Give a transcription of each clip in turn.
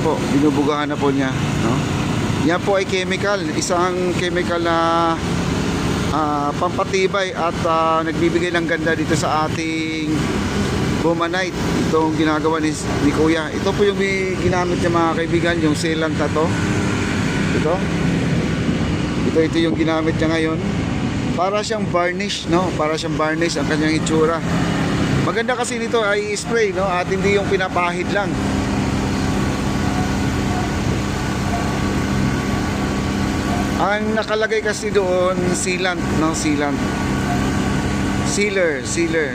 po, binubugahan na po niya, no? Yan po ay chemical, isang chemical na pampatibay at nagbibigay ng ganda dito sa ating Bomanite. Itong ginagawa ni Kuya. Ito po yung ginamit niya mga kaibigan, yung sealant na to. Ito yung ginamit niya ngayon. Para siyang varnish, no? Para siyang varnish ang kanyang itsura. Maganda kasi nito ay spray, no? At hindi yung pinapahid lang. Ang nakalagay kasi doon, sealant, no? Sealant. Sealer.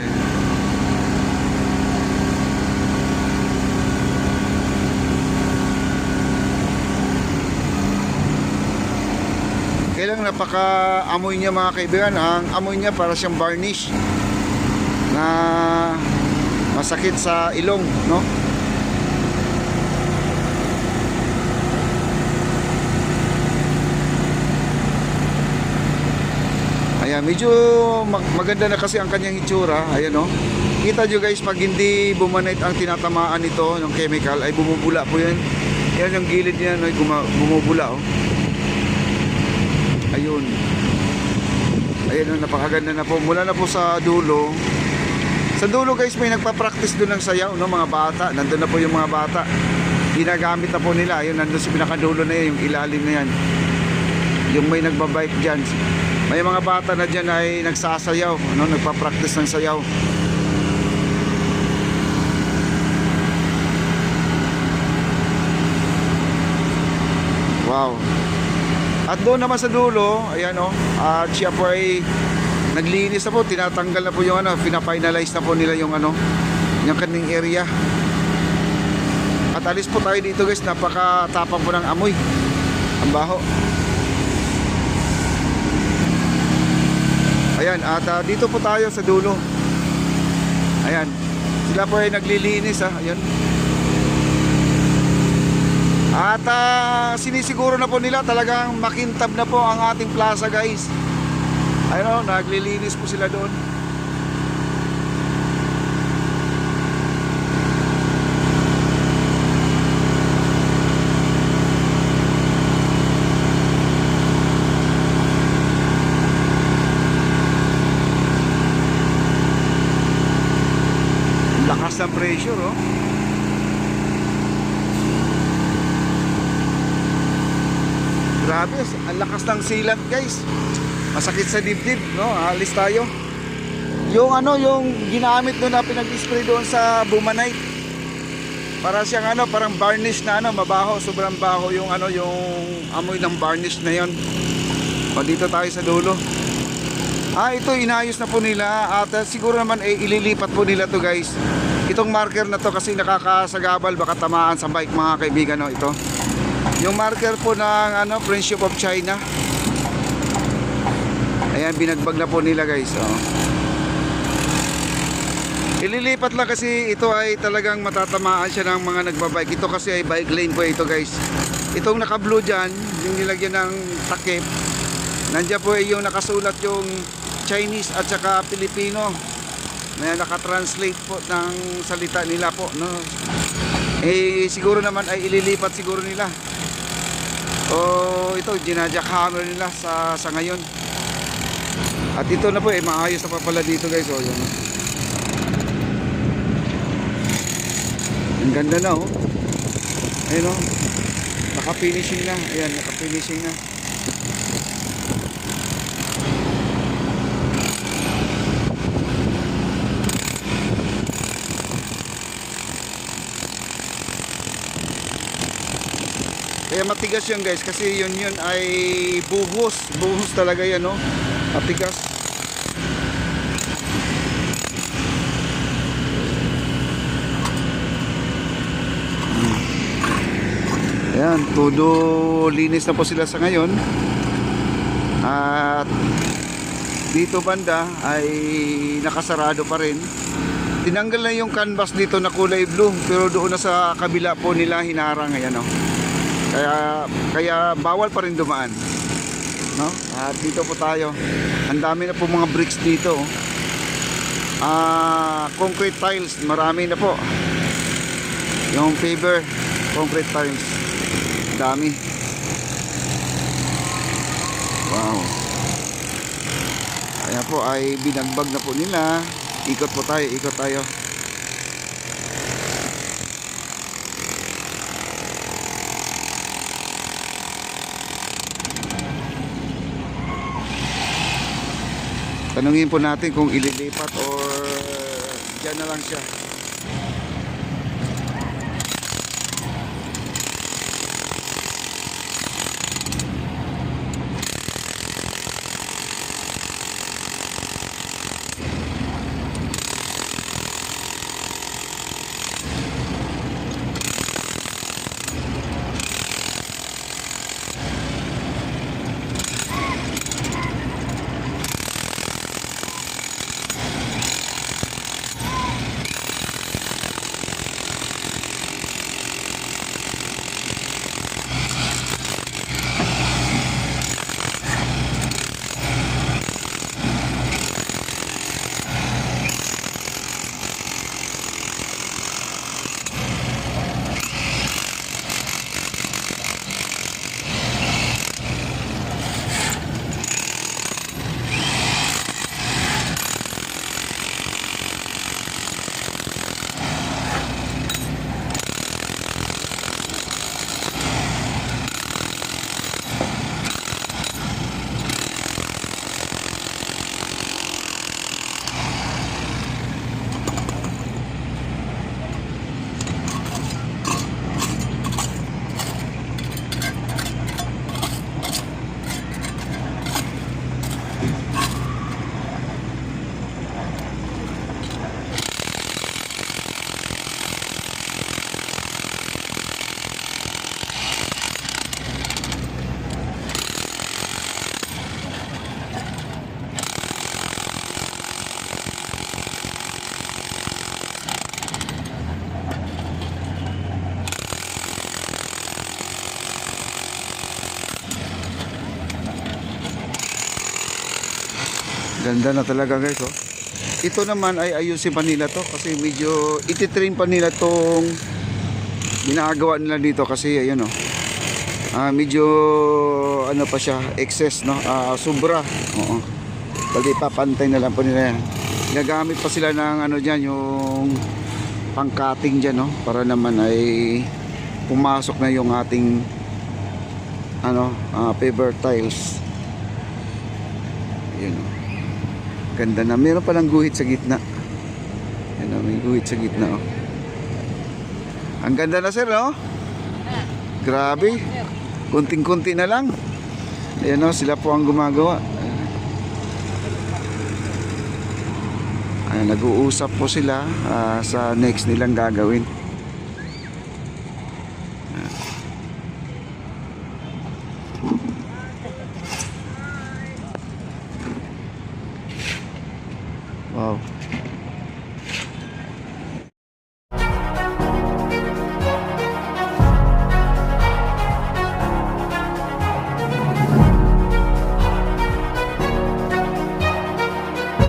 Kailang napaka-amoy niya mga kaibigan. Ang amoy niya para siyang varnish na masakit sa ilong, no? Ayan, medyo maganda na kasi ang kanyang itsura. Ayan, no? Kita nyo guys, pag hindi Bomanite ang tinatamaan nito ng chemical, ay bumubula po yan. Yan yung gilid niya, no? Bumubula, oh. Ayun. Ayun, napakaganda na po. Mula na po sa dulo. Sa dulo guys, may nagpa-practice doon ng sayaw, no? Mga bata. Nandun na po yung mga bata. Ginagamit na po nila. Ayun, nandun sa pinakadulo na yan, yung ilalim na yan. Yung may nagbabike dyan. May mga bata na dyan ay nagsasayaw, no? Nagpa-practice ng sayaw. Wow. At doon naman sa dulo, ayan, oh, at siya po ay naglinis na po, tinatanggal na po yung ano, pina-finalize na po nila yung ano, yung kaning area. At alis po tayo dito guys, napakatapang po ng amoy. Ang baho. Ayan, at dito po tayo sa dulo. Ayan, sila po ay naglilinis, ayan. At sinisiguro na po nila talagang makintab na po ang ating plaza guys. Ayun, naglilinis po sila doon. Lakas ng pressure, oh. Grabe, ang lakas ng sealant guys. Masakit sa dibdib, no? Alis tayo. Yung ano, yung ginamit doon na pinag-spray doon sa Bomanite. Para siyang ano, parang varnish na ano, mabaho, sobrang baho yung ano, yung amoy ng varnish na 'yon. O dito tayo sa dulo. Ito inayos na po nila at siguro naman ililipat po nila to guys. Itong marker na to kasi nakakasagabal, baka tamaan sa bike mga kaibigan, no? Ito. Yung marker po ng ano, Friendship of China. Ayan, binagbag na po nila guys, oh. Ililipat lang kasi ito ay talagang matatamaan siya ng mga nagbabike. Ito kasi ay bike lane po ito guys. Itong naka-blue dyan, yung nilagyan ng takip, nandiyan po ay yung nakasulat yung Chinese at saka Filipino na naka-translate po ng salita nila po, no? Siguro naman ay ililipat siguro nila. Ito ginajackhammer nila sa ngayon. At ito na po maayos na pa pala dito guys, oh, yun. Ang ganda na, oh. Ayun, oh. Naka-finishing na. Ayan, naka-finishing na. Kaya matigas yan guys, kasi yun ay buhos talaga yan, no? Matigas. Ayan, todo linis na po sila sa ngayon. At dito banda ay nakasarado pa rin. Tinanggal na yung canvas dito na kulay blue, pero doon na sa kabila po nila hinarang, ayan, no? Kaya bawal pa rin dumaan, no? At dito po tayo. Ang dami na po mga bricks dito. Concrete tiles, marami na po. Yung concrete tiles. Dami. Wow. Ayan po ay binagbag na po nila. Ikot po tayo, ikot tayo. Tanungin po natin kung ililipat or dyan na lang siya. Ganda na talaga guys, oh. Ito naman ay ayusin pa nila to kasi medyo ititrain pa nila tong ginagawa nila dito kasi ayun, oh. Medyo ano pa siya, excess, no? Sobra. Oo. Bali papantay na lang po nila yan. Gagamit pa sila ng ano diyan, yung pang-cutting diyan, no? Para naman ay pumasok na yung ating ano, paper tiles. Ayun, oh. Ganda na. Meron palang guhit sa gitna. Ayan, may guhit sa gitna, oh. Ang ganda na sir, no? Grabe. Kunting-kunti na lang. Ayan, oh, sila po ang gumagawa. Ayan, nag-uusap po sila sa next nilang gagawin. Wow.